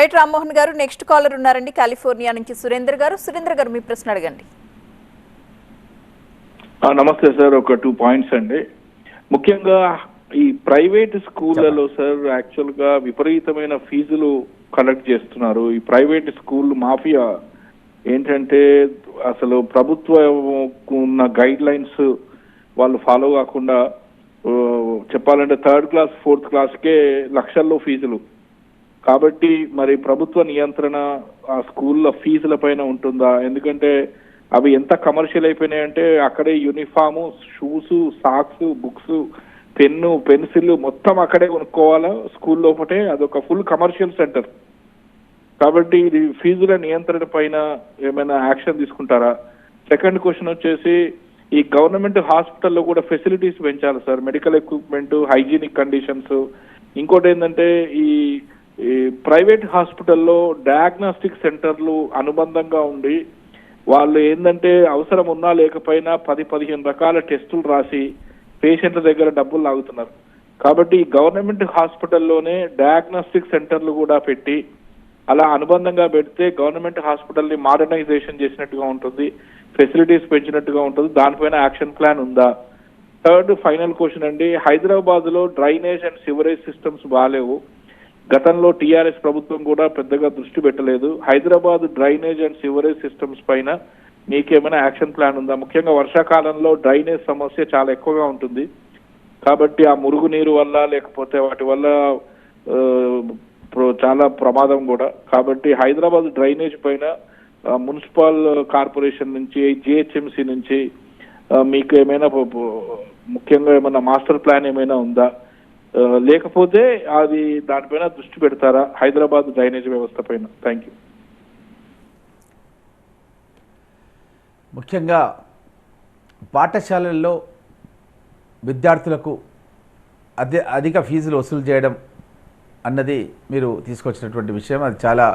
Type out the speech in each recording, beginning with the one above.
Right Rammohan గారు, next caller ఉన్నారండి California నుంచి సురేందర్ గారు. సురేందర్ గారు, మీ ప్రశ్న అడగండి. నమస్తే సార్. ఒక 2 పాయింట్స్ అండి. ముఖ్యంగా ఈ ప్రైవేట్ స్కూళ్ళలో సార్ యాక్చువల్ గా విపరీతమైన ఫీజులు కలెక్ట్ చేస్తున్నారు. ఈ ప్రైవేట్ స్కూల్ మాఫియా ఏంటంటే అసలు ప్రభుత్వం ఉన్న గైడ్ లైన్స్ వాళ్ళు ఫాలో కాకుండా చెప్పాలంటే 3rd క్లాస్ 4th క్లాస్కే లక్షల్లో ఫీజులు. కాబట్టి మరి ప్రభుత్వ నియంత్రణ ఆ స్కూళ్ళ ఫీజుల పైన ఉంటుందా? ఎందుకంటే అవి ఎంత కమర్షియల్ అయిపోయినాయంటే అక్కడే uniform, shoes, socks, books, pen, pencil మొత్తం అక్కడే కొనుక్కోవాలా స్కూల్ లోపటే. అదొక ఫుల్ కమర్షియల్ సెంటర్. కాబట్టి ఇది ఫీజుల నియంత్రణ పైన ఏమైనా యాక్షన్ తీసుకుంటారా? సెకండ్ క్వశ్చన్ వచ్చేసి ఈ గవర్నమెంట్ హాస్పిటల్లో కూడా ఫెసిలిటీస్ పెంచాలి sir. Medical equipment, hygienic conditions. ఇంకోటి ఏంటంటే ఈ ప్రైవేట్ హాస్పిటల్లో డయాగ్నోస్టిక్ సెంటర్లు అనుబంధంగా ఉండి వాళ్ళు ఏంటంటే అవసరం ఉన్నా లేకపోయినా 10-15 రకాల టెస్టులు రాసి పేషెంట్ల దగ్గర డబ్బులు లాగుతున్నారు. కాబట్టి గవర్నమెంట్ హాస్పిటల్లోనే డయాగ్నోస్టిక్ సెంటర్లు కూడా పెట్టి అలా అనుబంధంగా పెడితే గవర్నమెంట్ హాస్పిటల్ని మోడర్నైజేషన్ చేసినట్టుగా ఉంటుంది, ఫెసిలిటీస్ పెంచినట్టుగా ఉంటుంది. దానిపైన యాక్షన్ ప్లాన్ ఉందా? థర్డ్ ఫైనల్ క్వశ్చన్ అండి. హైదరాబాద్ లో డ్రైనేజ్ అండ్ సివరేజ్ సిస్టమ్స్ బాగాలేవు. గతంలో టీఆర్ఎస్ ప్రభుత్వం కూడా పెద్దగా దృష్టి పెట్టలేదు. Hyderabad drainage and sewerage systems పైన మీకేమైనా యాక్షన్ ప్లాన్ ఉందా? ముఖ్యంగా వర్షాకాలంలో డ్రైనేజ్ సమస్య చాలా ఎక్కువగా ఉంటుంది. కాబట్టి ఆ మురుగునీరు వల్ల లేకపోతే వాటి వల్ల చాలా ప్రమాదం కూడా. కాబట్టి హైదరాబాద్ డ్రైనేజ్ పైన మున్సిపల్ కార్పొరేషన్ నుంచి, జిహెచ్ఎంసీ నుంచి మీకు ఏమైనా ముఖ్యంగా ఏమైనా మాస్టర్ ప్లాన్ ఏమైనా ఉందా? లేకపోతే అది దానిపైన దృష్టి పెడతారా హైదరాబాద్ డ్రైనేజ్ వ్యవస్థ పైన? Thank you. ముఖ్యంగా పాఠశాలల్లో విద్యార్థులకు అధిక ఫీజులు వసూలు చేయడం అన్నది మీరు తీసుకొచ్చినటువంటి విషయం. అది చాలా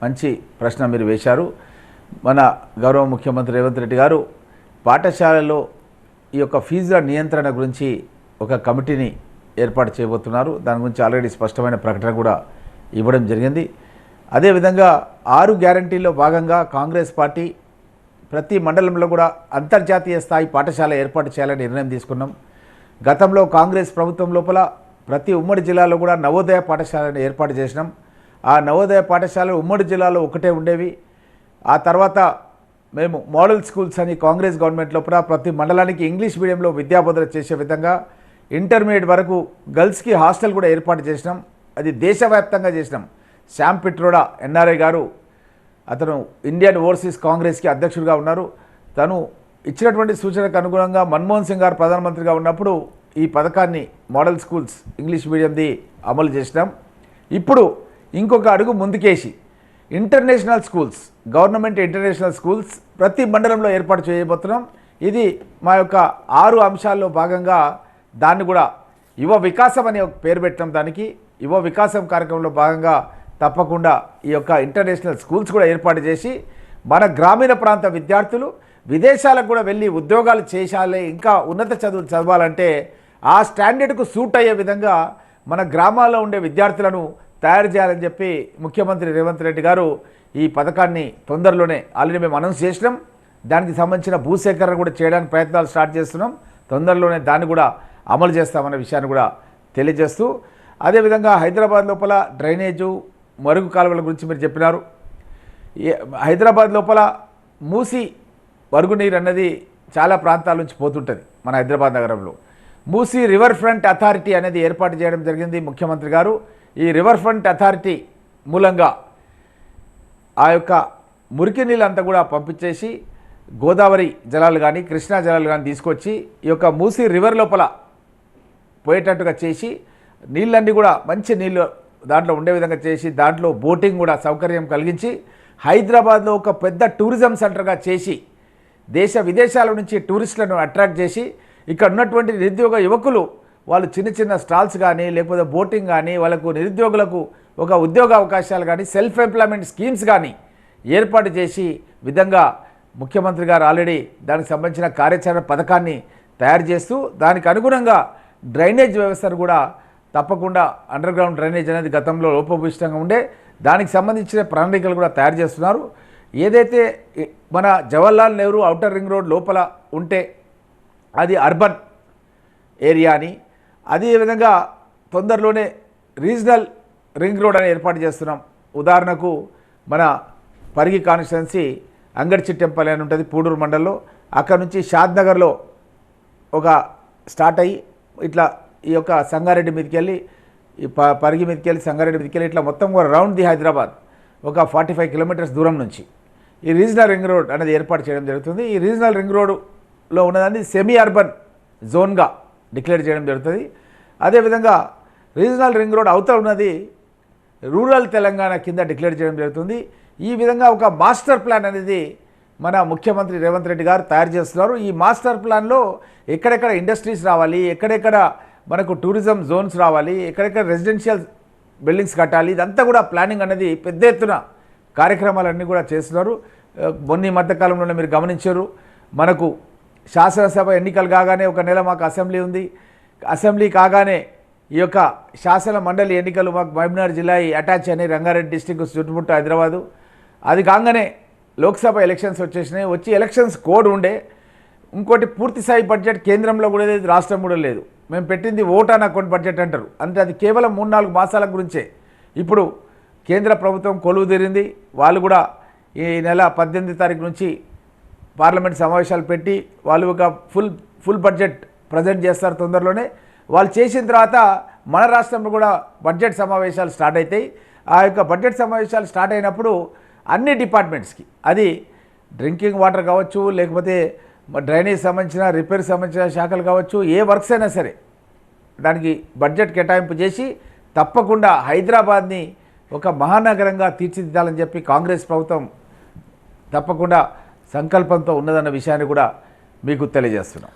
మంచి ప్రశ్న మీరు వేశారు. మన గౌరవ ముఖ్యమంత్రి రేవంత్ రెడ్డి గారు పాఠశాలలో ఈ యొక్క ఫీజుల నియంత్రణ గురించి ఒక కమిటీని ఏర్పాటు చేయబోతున్నారు. దాని గురించి ఆల్రెడీ స్పష్టమైన ప్రకటన కూడా ఇవ్వడం జరిగింది. అదేవిధంగా 6 గ్యారంటీల్లో భాగంగా కాంగ్రెస్ పార్టీ ప్రతి మండలంలో కూడా అంతర్జాతీయ స్థాయి పాఠశాల ఏర్పాటు చేయాలని నిర్ణయం తీసుకున్నాం. గతంలో కాంగ్రెస్ ప్రభుత్వం లోపల ప్రతి ఉమ్మడి జిల్లాలో కూడా నవోదయ పాఠశాలను ఏర్పాటు చేసినాం. ఆ నవోదయ పాఠశాలలు ఉమ్మడి జిల్లాలో ఒకటే ఉండేవి. ఆ తర్వాత మేము మోడల్ స్కూల్స్ అని కాంగ్రెస్ గవర్నమెంట్ లోపల ప్రతి మండలానికి ఇంగ్లీష్ మీడియంలో విద్యాబోధన చేసే విధంగా ఇంటర్మీడియట్ వరకు గర్ల్స్కి హాస్టల్ కూడా ఏర్పాటు చేసినాం. అది దేశవ్యాప్తంగా చేసినాం. శ్యామ్ పిట్రోడా ఎన్ఆర్ఐ గారు, అతను ఇండియన్ ఓవర్సీస్ కాంగ్రెస్కి అధ్యక్షుడిగా ఉన్నారు. తను ఇచ్చినటువంటి సూచనకు అనుగుణంగా మన్మోహన్ సింగ్ గారు ప్రధానమంత్రిగా ఉన్నప్పుడు ఈ పథకాన్ని మోడల్ స్కూల్స్ ఇంగ్లీష్ మీడియంది అమలు చేసినాం. ఇప్పుడు ఇంకొక అడుగు ముందుకేసి international schools, government international schools ప్రతి మండలంలో ఏర్పాటు చేయబోతున్నాం. ఇది మా యొక్క 6 అంశాల్లో భాగంగా దాన్ని కూడా యువ వికాసం అనే ఒక పేరు పెట్టడం. దానికి యువ వికాసం కార్యక్రమంలో భాగంగా తప్పకుండా ఈ యొక్క ఇంటర్నేషనల్ స్కూల్స్ కూడా ఏర్పాటు చేసి మన గ్రామీణ ప్రాంత విద్యార్థులు విదేశాలకు కూడా వెళ్ళి ఉద్యోగాలు చేయాలి, ఇంకా ఉన్నత చదువులు చదవాలంటే ఆ స్టాండర్డ్కు సూట్ అయ్యే విధంగా మన గ్రామాల్లో ఉండే విద్యార్థులను తయారు చేయాలని చెప్పి ముఖ్యమంత్రి రేవంత్ రెడ్డి గారు ఈ పథకాన్ని తొందరలోనే ఆల్రెడీ మేము అనౌన్స్ చేసినాం. దానికి సంబంధించిన భూసేకరణ కూడా చేయడానికి ప్రయత్నాలు స్టార్ట్ చేస్తున్నాం. తొందరలోనే దాన్ని కూడా అమలు చేస్తామన్న విషయాన్ని కూడా తెలియజేస్తూ, అదేవిధంగా హైదరాబాద్ లోపల డ్రైనేజు, మరుగు కాలువల గురించి మీరు చెప్పినారు. హైదరాబాద్ లోపల మూసి మరుగునీరు అన్నది చాలా ప్రాంతాల నుంచి పోతుంటుంది. మన హైదరాబాద్ నగరంలో మూసి రివర్ ఫ్రంట్ అథారిటీ అనేది ఏర్పాటు చేయడం జరిగింది ముఖ్యమంత్రి గారు. ఈ రివర్ ఫ్రంట్ అథారిటీ మూలంగా ఆ యొక్క మురికి నీళ్ళంతా కూడా పంపించేసి గోదావరి జలాలు కానీ కృష్ణా జలాలు కానీ తీసుకొచ్చి ఈ యొక్క మూసి రివర్ లోపల పోయేటట్టుగా చేసి నీళ్ళన్నీ కూడా మంచి నీళ్ళు దాంట్లో ఉండే విధంగా చేసి దాంట్లో బోటింగ్ కూడా సౌకర్యం కలిగించి హైదరాబాద్లో ఒక పెద్ద టూరిజం సెంటర్గా చేసి దేశ విదేశాల నుంచి టూరిస్టులను అట్రాక్ట్ చేసి ఇక్కడ ఉన్నటువంటి నిరుద్యోగ యువకులు వాళ్ళు చిన్న చిన్న స్టాల్స్ కానీ లేకపోతే బోటింగ్ కానీ వాళ్ళకు నిరుద్యోగులకు ఒక ఉద్యోగ అవకాశాలు కానీ సెల్ఫ్ ఎంప్లాయ్మెంట్ స్కీమ్స్ కానీ ఏర్పాటు చేసి విధంగా ముఖ్యమంత్రి గారు ఆల్రెడీ దానికి సంబంధించిన కార్యాచరణ పథకాన్ని తయారు చేస్తూ దానికి అనుగుణంగా డ్రైనేజ్ వ్యవస్థను కూడా తప్పకుండా అండర్ గ్రౌండ్ డ్రైనేజ్ అనేది గతంలో లోపభూయిష్టంగా ఉండే దానికి సంబంధించిన ప్రణాళికలు కూడా తయారు చేస్తున్నారు. ఏదైతే మన Jawaharlal Nehru outer ring road లోపల ఉంటే అది అర్బన్ ఏరియా అని, అదేవిధంగా తొందరలోనే రీజనల్ రింగ్ రోడ్ అని ఏర్పాటు చేస్తున్నాం. ఉదాహరణకు మన పరిగి కాన్స్టిట్యున్సీ అంగడిచిట్టెంపల్లి అని ఉంటుంది పూడూరు మండలంలో, అక్కడ నుంచి షాద్నగర్లో ఒక స్టార్ట్ అయ్యి ఇట్లా ఈ యొక్క సంగారెడ్డి మీదకి వెళ్ళి ఈ పరిగి మీదకి వెళ్ళి సంగారెడ్డి మీదకి వెళ్ళి ఇట్లా మొత్తం కూడా రౌండ్ ది హైదరాబాద్ ఒక 45 కిలోమీటర్స్ దూరం నుంచి ఈ రీజనల్ రింగ్ రోడ్ అనేది ఏర్పాటు చేయడం జరుగుతుంది. ఈ రీజనల్ రింగ్ రోడ్లో ఉన్నదాన్ని సెమీ అర్బన్ జోన్గా డిక్లేర్ చేయడం జరుగుతుంది. అదేవిధంగా రీజనల్ రింగ్ రోడ్ అవతల ఉన్నది రూరల్ తెలంగాణ కింద డిక్లేర్ చేయడం జరుగుతుంది. ఈ విధంగా ఒక మాస్టర్ ప్లాన్ అనేది మన ముఖ్యమంత్రి రేవంత్ రెడ్డి గారు తయారు చేస్తున్నారు. ఈ మాస్టర్ ప్లాన్లో ఎక్కడెక్కడ ఇండస్ట్రీస్ రావాలి, ఎక్కడెక్కడ మనకు టూరిజం జోన్స్ రావాలి, ఎక్కడెక్కడ రెసిడెన్షియల్ బిల్డింగ్స్ కట్టాలి, ఇదంతా కూడా ప్లానింగ్ అనేది పెద్ద ఎత్తున కార్యక్రమాలన్నీ కూడా చేస్తున్నారు. మొన్న మధ్యకాలంలోనే మీరు గమనించారు, మనకు శాసనసభ ఎన్నికలు కాగానే ఒక నెల మాకు అసెంబ్లీ ఉంది. అసెంబ్లీ కాగానే ఈ యొక్క శాసన మండలి ఎన్నికలు మాకు మహబూబ్నగర్ జిల్లా అటాచ్ అని రంగారెడ్డి డిస్టిక్ చుట్టుముట్ట హైదరాబాదు. అది కాగానే లోక్సభ ఎలక్షన్స్ వచ్చేసినాయి. వచ్చి ఎలక్షన్స్ కోడ్ ఉండే. ఇంకోటి పూర్తి స్థాయి బడ్జెట్ కేంద్రంలో కూడా లేదు, రాష్ట్రం కూడా లేదు. మేము పెట్టింది ఓట్ ఆన్ అకౌంట్ బడ్జెట్ అంటారు. అంటే అది కేవలం 3-4 మాసాల గురించే. ఇప్పుడు కేంద్ర ప్రభుత్వం కొలువు తీరింది. వాళ్ళు కూడా ఈ నెల 18 తారీఖు నుంచి పార్లమెంట్ సమావేశాలు పెట్టి వాళ్ళు ఒక ఫుల్ బడ్జెట్ ప్రజెంట్ చేస్తారు తొందరలోనే. వాళ్ళు చేసిన తర్వాత మన రాష్ట్రంలో కూడా బడ్జెట్ సమావేశాలు స్టార్ట్ అవుతాయి. ఆ యొక్క బడ్జెట్ సమావేశాలు స్టార్ట్ అయినప్పుడు అన్ని డిపార్ట్మెంట్స్కి, అది డ్రింకింగ్ వాటర్ కావచ్చు, లేకపోతే డ్రైనేజ్ సంబంధించిన రిపేర్ సంబంధించిన శాఖలు కావచ్చు, ఏ వర్క్స్ అయినా సరే దానికి బడ్జెట్ కేటాయింపు చేసి తప్పకుండా హైదరాబాద్ని ఒక మహానగరంగా తీర్చిదిద్దాలని చెప్పి కాంగ్రెస్ ప్రభుత్వం తప్పకుండా సంకల్పంతో ఉన్నదన్న విషయాన్ని కూడా మీకు తెలియజేస్తున్నాం.